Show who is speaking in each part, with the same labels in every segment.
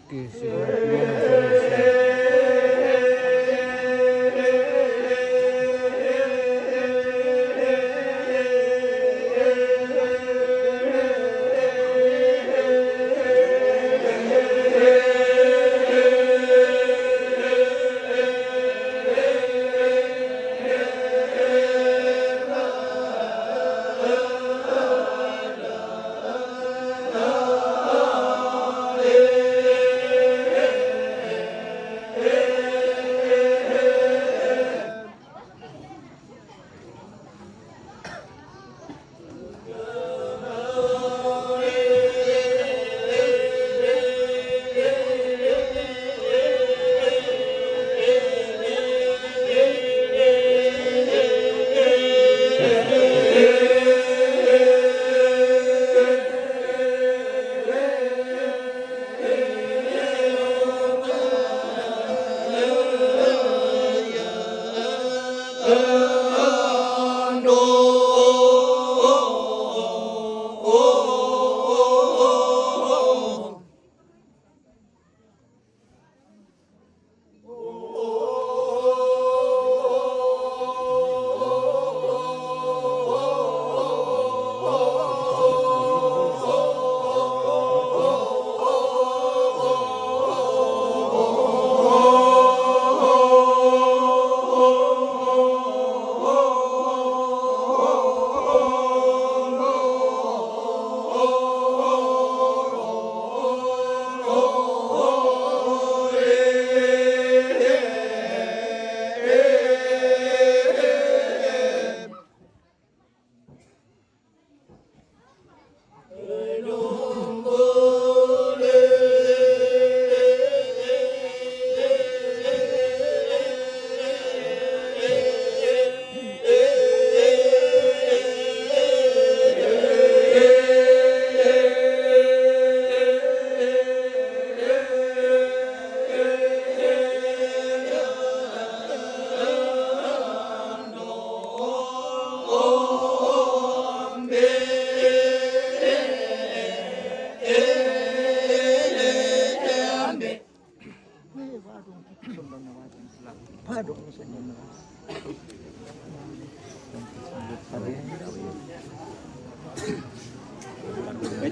Speaker 1: Oke, siap. Gimana Felicia?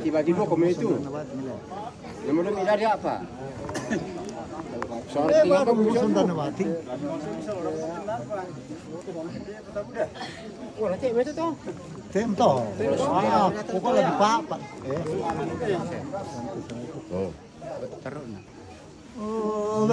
Speaker 2: Tiba-tiba komen itu. Yang belum dari apa? Soal tinggal kebutuhan Danawati. Oh, nanti itu toh.
Speaker 3: Tem toh. Ah, pokok lagi Pak.
Speaker 2: Oh. Taruh nah.
Speaker 3: Oh,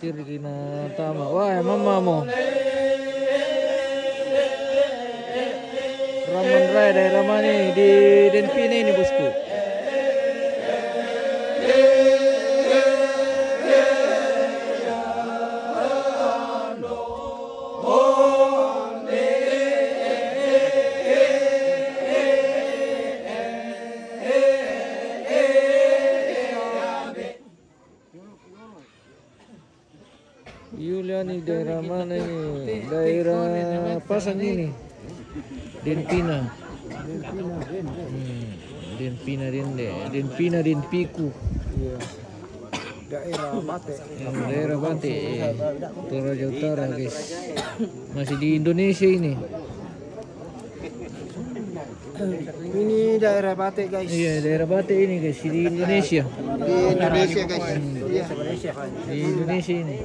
Speaker 1: Hadir kina tama. Wah, mama mo. Ramon Rai daerah mana ini? Di Denpina ini bosku. Yuliani daerah mana ini? Daerah Pasang ini. Denpina. Denpina Denpiku.
Speaker 3: Iya. Daerah Bate.
Speaker 1: Daerah Bate. Toraja Utara guys. Masih di Indonesia ini.
Speaker 3: Ini daerah Bate guys.
Speaker 1: Iya daerah Bate ini guys di Indonesia.
Speaker 3: Di Indonesia guys. Iya.
Speaker 1: Di Indonesia ini.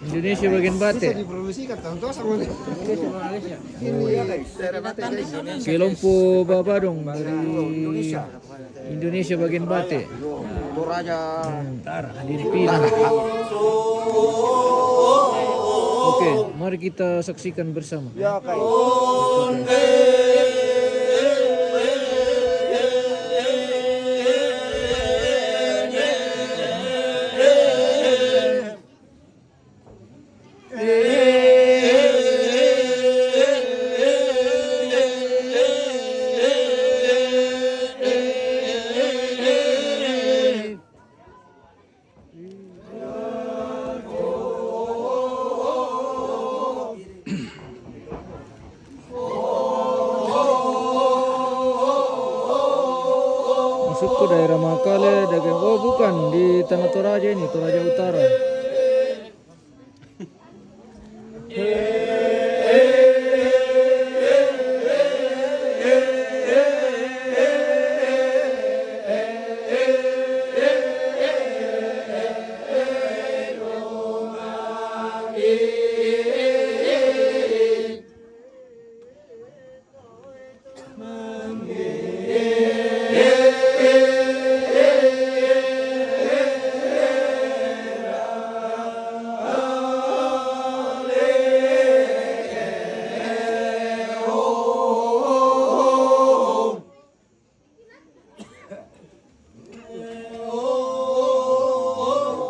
Speaker 1: Indonesia bagian Bate.
Speaker 3: Diproduksikan contoh sama ini guys. Daerah Bate guys.
Speaker 1: Kelompo Babadong dari Indonesia bagian Bate.
Speaker 2: Toraja
Speaker 1: Denpina. Oke, mari kita saksikan bersama.
Speaker 3: Ya guys.
Speaker 1: Masuk ke daerah Makale, dagang. Oh bukan, di Tanah Toraja ini, Toraja Utara.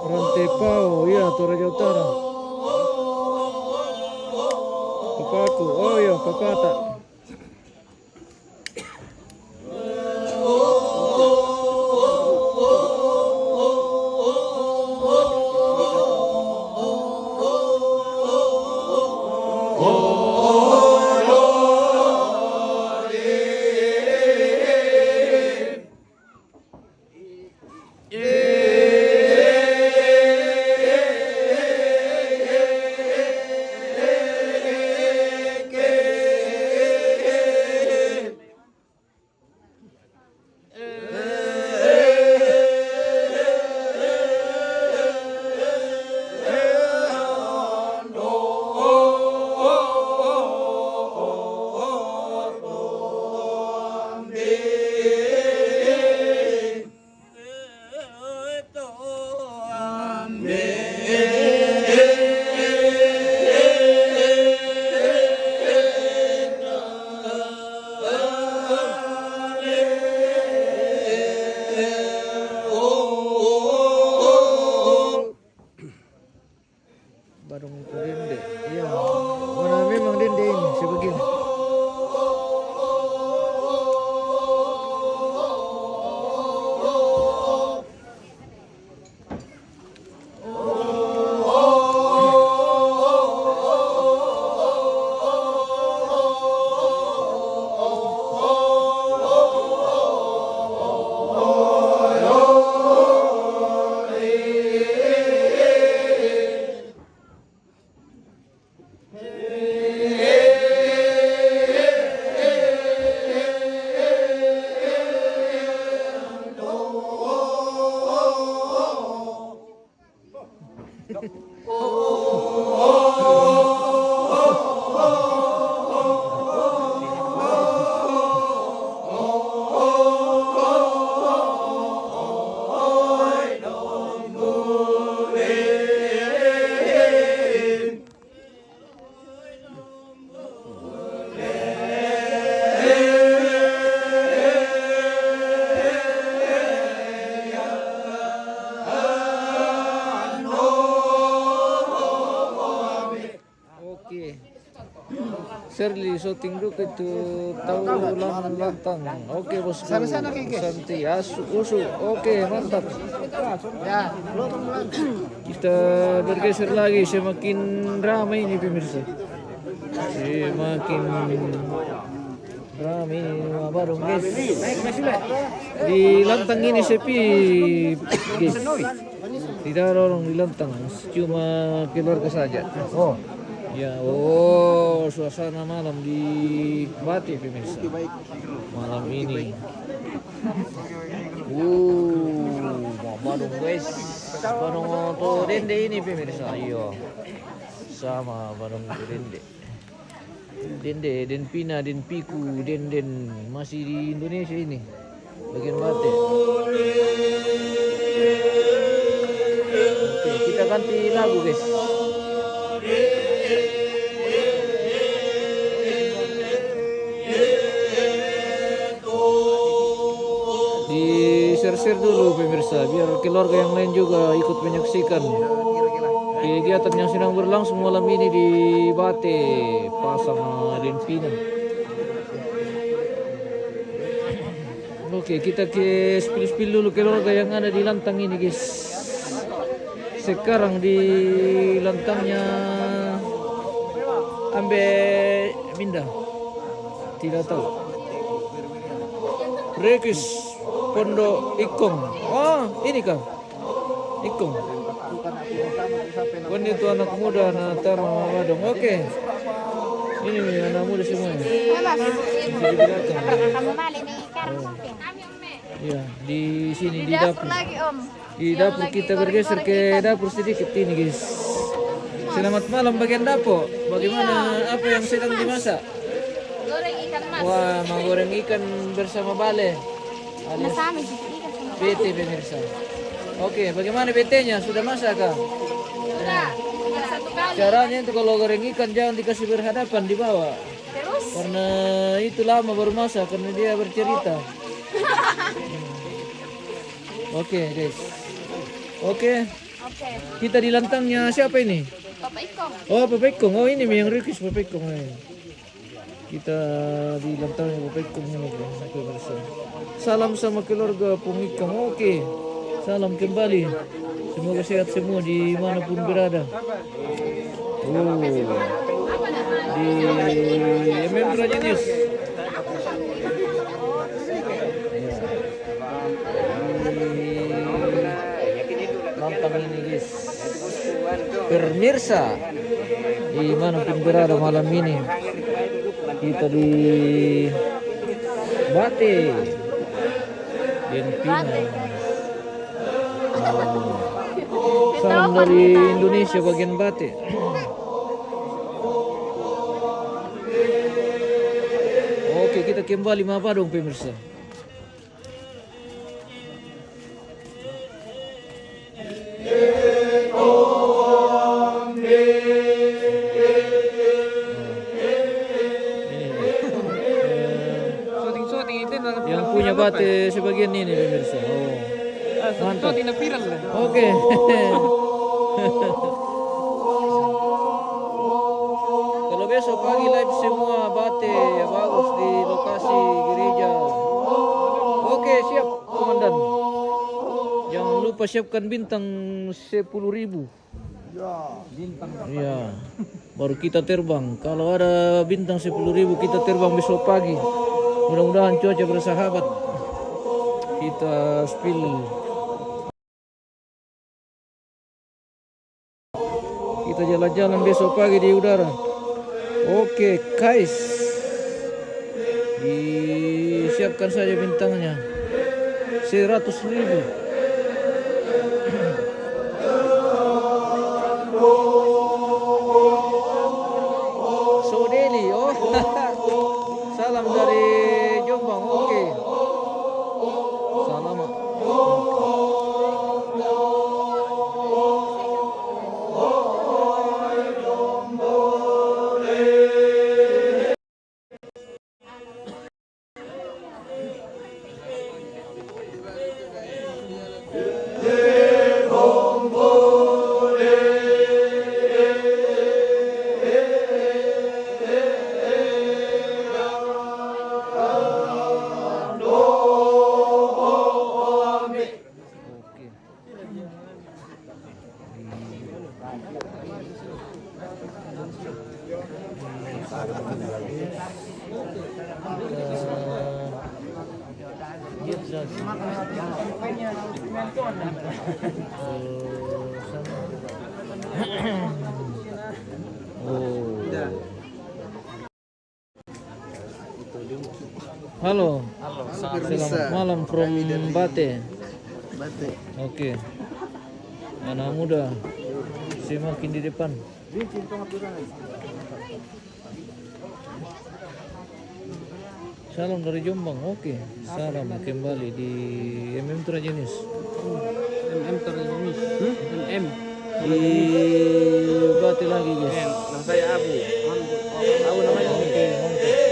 Speaker 1: Rantepao, iya Toraja Utara. Papaku, oh iya Papata. Sterling shooting dulu itu tahu lantang. Oke bos.
Speaker 3: Sana-sana, Kiki.
Speaker 1: Santi usu. Oke mantap.
Speaker 3: Ya, lotong lang.
Speaker 1: Kita bergeser lagi, semakin ramai ini pemirsa. Semakin ramai ini Mabarong guys. Di lantang ini sepi guys. Tidak ada orang di lantang, cuma keluarga saja. Oh. Ya, suasana malam di Bate pemirsa. Malam ini. Mabarong guys. Barong to Dende ini pemirsa. Iya. Sama barong to Dende. Dende, Denpina, Denpiku, Denden masih di Indonesia ini. Bagian Bate. Oke, kita ganti lagu guys. Share dulu pemirsa biar keluarga yang lain juga ikut menyaksikan kegiatan yang sedang berlangsung malam ini di Bate Pasang Denpina. Oke, kita ke spill dulu keluarga yang ada di lantang ini guys. Sekarang di lantangnya Ambe Minda, tidak tahu. Rekis Pondok Ikong. Oh, ini kah? Ikong. Kon itu anak muda, anak Mabarong. Oke. Ini anak muda semua.
Speaker 4: Kamu malah nih kan mungkin.
Speaker 1: Iya, di sini di
Speaker 4: Dapur
Speaker 1: dapur.
Speaker 4: lagi Om.
Speaker 1: Di dapur kita bergeser ke dapur sedikit ini guys. Selamat malam bagian dapur. Bagaimana apa yang sedang dimasak?
Speaker 4: Goreng ikan mas.
Speaker 1: Wah, mau goreng ikan bersama bale. Alias
Speaker 4: Sama juga ikan sama.
Speaker 1: BT pemirsa. Oke, bagaimana BT-nya? Sudah masak kah?
Speaker 4: Sudah. Tinggal satu kali.
Speaker 1: Caranya itu kalau goreng ikan jangan dikasih berhadapan di bawah.
Speaker 4: Terus?
Speaker 1: Karena itu lama baru masak karena dia bercerita. Oke, guys. Oke.
Speaker 4: Oke.
Speaker 1: Kita di lantangnya siapa ini?
Speaker 4: Bapak Ikong.
Speaker 1: Oh, Bapak Ikong. Oh, ini yang request Bapak Ikong. Kita di lantangnya Bapak Ikong ini guys. Salam sama keluarga Pung Ikong. Oke. Salam kembali. Semoga sehat semua dimanapun berada. Oh. Di MM Raja News. Lantang ini guys. Pemirsa dimanapun berada malam ini kita di Bate Denpina. Salam dari Indonesia bagian Bate. Oke, kita kembali Mabarong pemirsa. Yang punya Bate sebagian ini pemirsa. Oh, mantap. Oke. Kalau besok pagi live semua Bate ya bagus di lokasi gereja. Oke, siap komandan. Jangan lupa siapkan bintang 10.000. Iya. Baru kita terbang. Kalau ada bintang 10.000 kita terbang besok pagi. Mudah-mudahan cuaca bersahabat. Kita spill. Kita jalan-jalan besok pagi di udara. Oke, guys. Disiapkan saja bintangnya. 100.000. Sodeli, oh. Salam dari Jombang. Oke. Salam. Oh. Halo. Selamat malam from Bate.
Speaker 3: Bate.
Speaker 1: Oke. Anak muda. Semakin di depan. Salam dari Jombang. Oke. Salam kembali di MM Trajenis.
Speaker 3: MM terjenis. MM.
Speaker 1: Di Bate lagi, guys.
Speaker 3: Nama saya Abu. Abu namanya.
Speaker 1: Oke, mantap.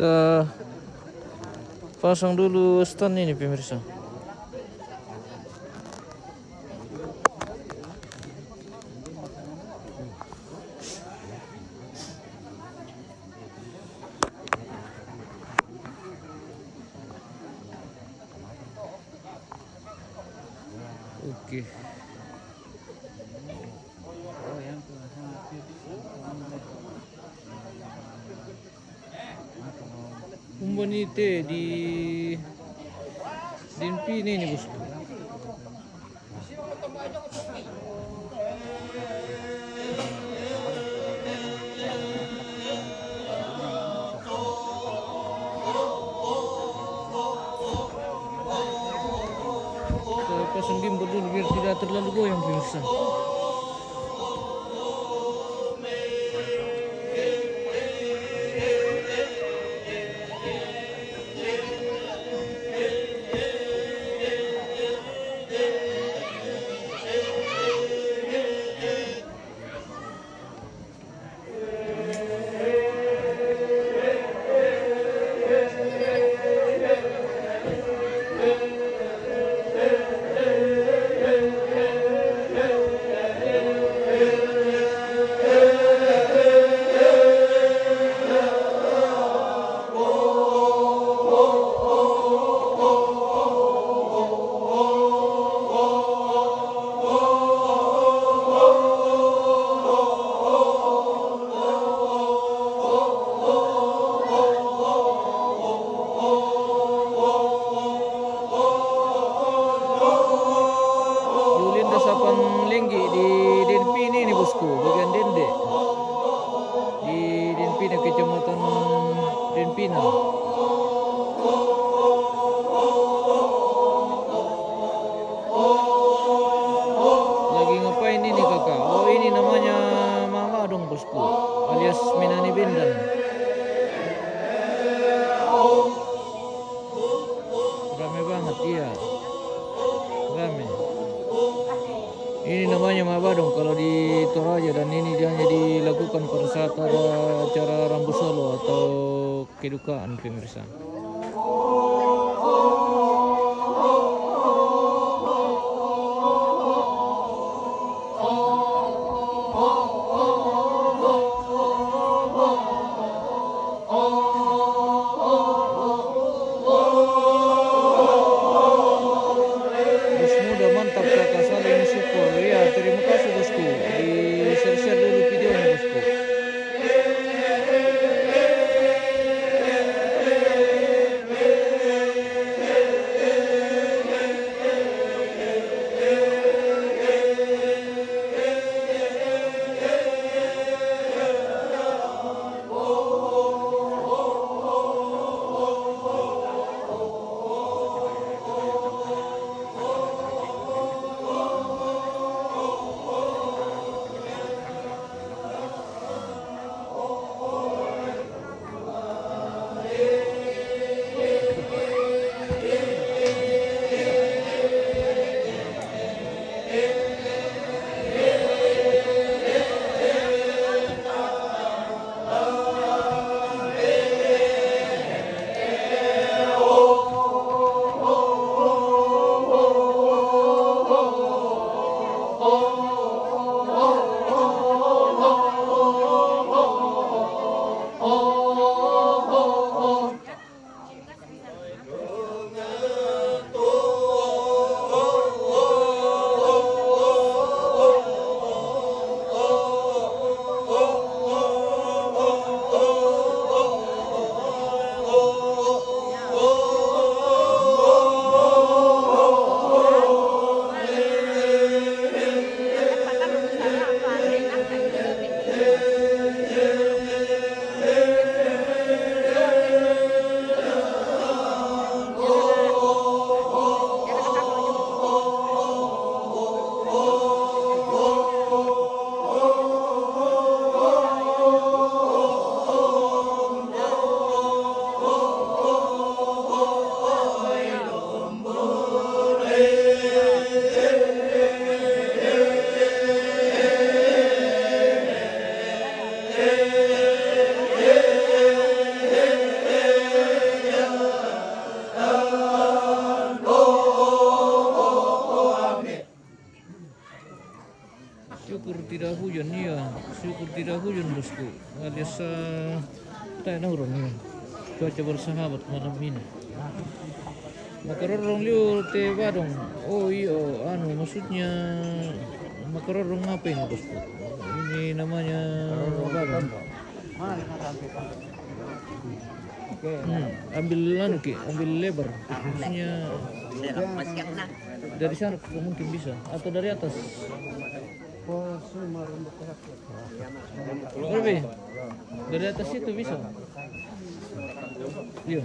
Speaker 1: Kita pasang dulu stand ini pemirsa. Oke. Umbanite di Denpini nih bosku. Kita pasang gimbal dulu biar tidak terlalu goyang pemirsa. Lenggi di Denpini nih bosku, bagian Dende di Denpina, kecamatan Denpina. Lagi ngapain ini kakak? Oh ini namanya Mama dong bosku, alias Minani Bendan. Rame banget iya, rame. Ini namanya mabadong kalau di Toraja, dan ini hanya dilakukan pada saat ada acara Rambu Solo atau kedukaan pemirsa. Mantap kakak, saling support ya, terima kasih bosku, di share dulu videonya bosku. hujan, iya. Syukur tidak hujan bosku. Alias tak nurun ya. Cuaca bersahabat malam ini. Makarorong liur te badong. Oh iya, maksudnya makarorong apa ini bosku? Ini namanya badong. Ambil ambil lebar. Maksudnya dari sana mungkin bisa atau dari atas. Berapa? Dari atas itu bisa. Iya.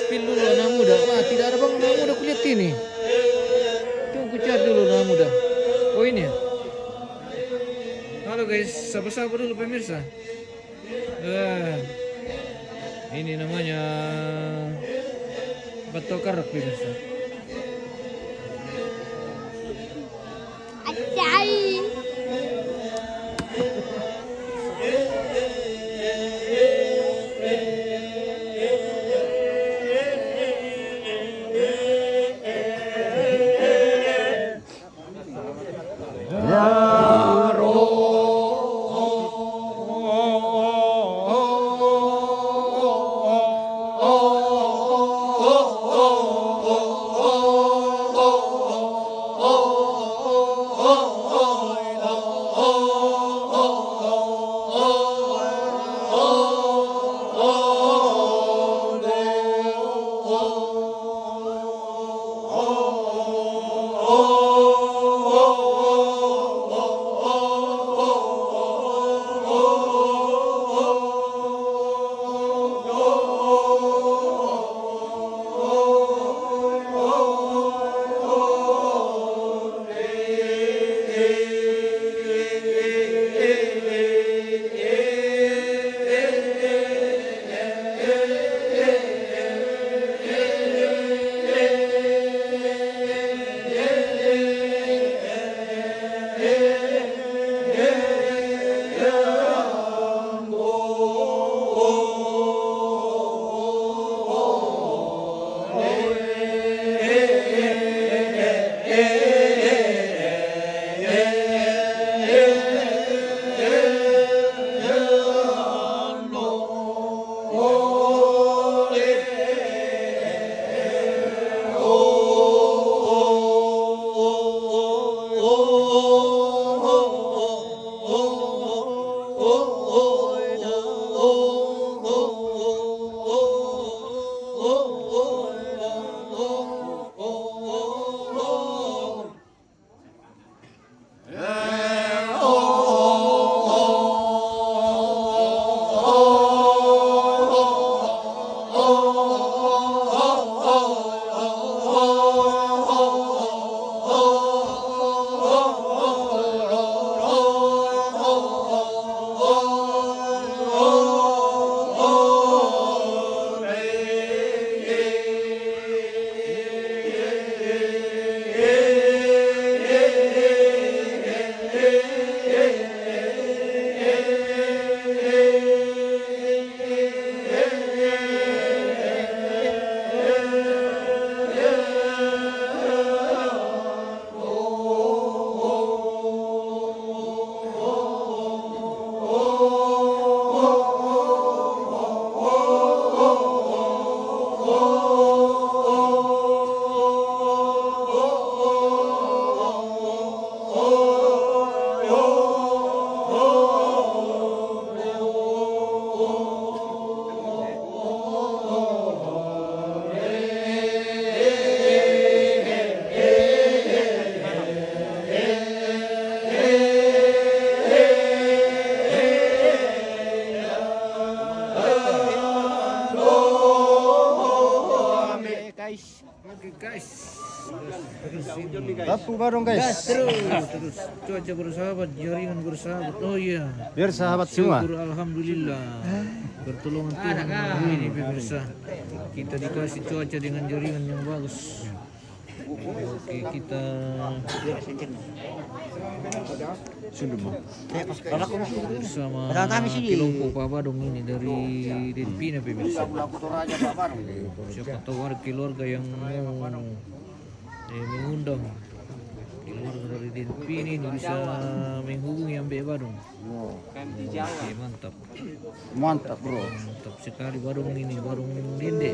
Speaker 1: Spill dulu anak muda. Wah, tidak ada bang anak muda kulihat ini. Tunggu cari dulu anak muda. Oh ini ya. Halo guys, sabar-sabar dulu pemirsa. Ini namanya batu karak pemirsa.
Speaker 4: Acai.
Speaker 3: Tapu bareng guys.
Speaker 1: Terus cuaca bersahabat, jaringan bersahabat. Oh iya.
Speaker 3: Biar sahabat semua.
Speaker 1: Syukur alhamdulillah. Pertolongan Tuhan malam ini pemirsa. Kita dikasih cuaca dengan jaringan yang bagus. Oke, kita bersama kelompok Pak Badung ini dari Denpina pemirsa. Siapa tahu ada keluarga yang mau mengundang keluarga dari Denpina ini bisa menghubungi Mbak Badung. Oke, mantap.
Speaker 3: Mantap bro.
Speaker 1: Mantap sekali Badung ini, Badung Dende.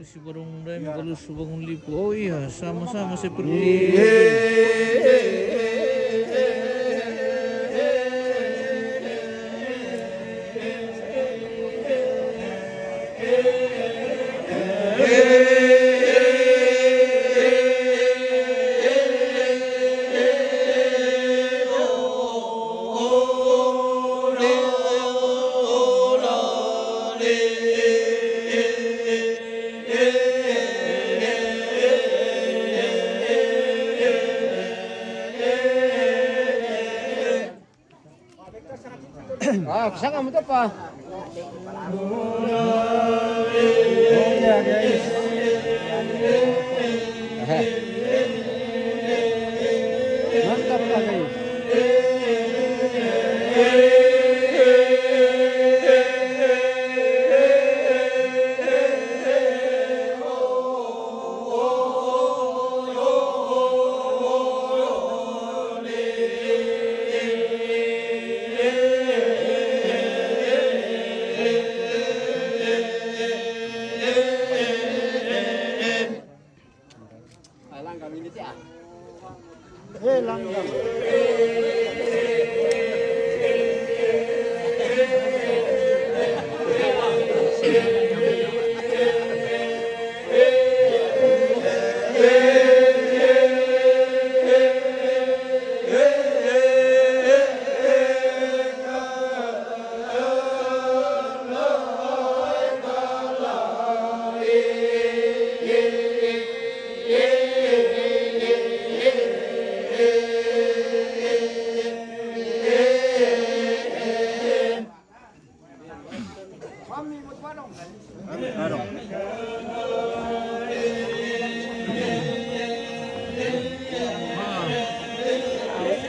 Speaker 1: Si Barong Dai Balus Bangun Lipo. Oh iya, sama-sama seperti
Speaker 2: Bisa kamu tuh apa? Mantap lah guys.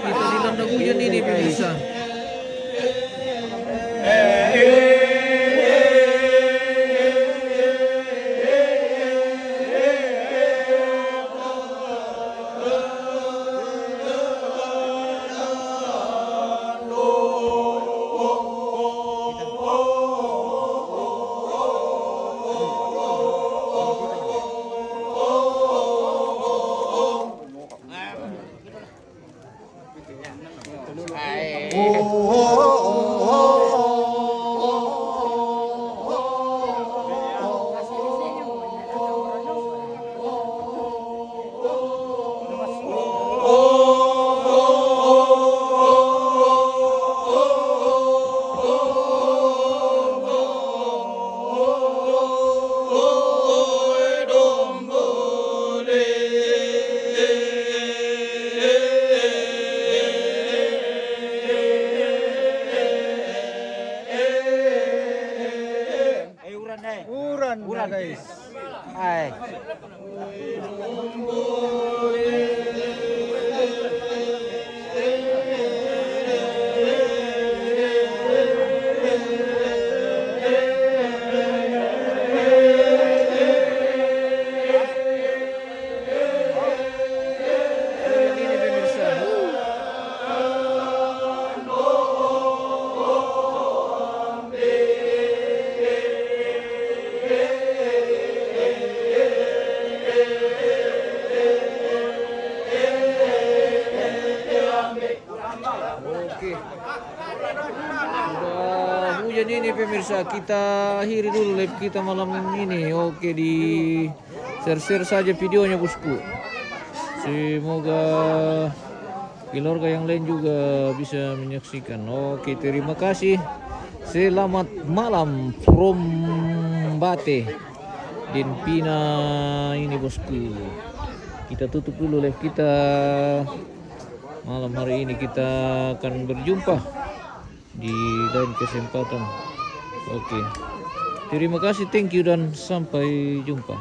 Speaker 2: kita dilanda hujan ini pemirsa.
Speaker 3: Uran na guys.
Speaker 2: Ay.
Speaker 1: Ini pemirsa. Oke. Sudah hujan ini pemirsa, kita akhiri dulu live kita malam ini. Oke, di share saja videonya bosku. Semoga keluarga yang lain juga bisa menyaksikan. Oke, terima kasih. Selamat malam from Bate Denpina ini bosku. Kita tutup dulu live kita. Malam hari ini kita akan berjumpa di lain kesempatan. Oke. Terima kasih, thank you dan sampai jumpa.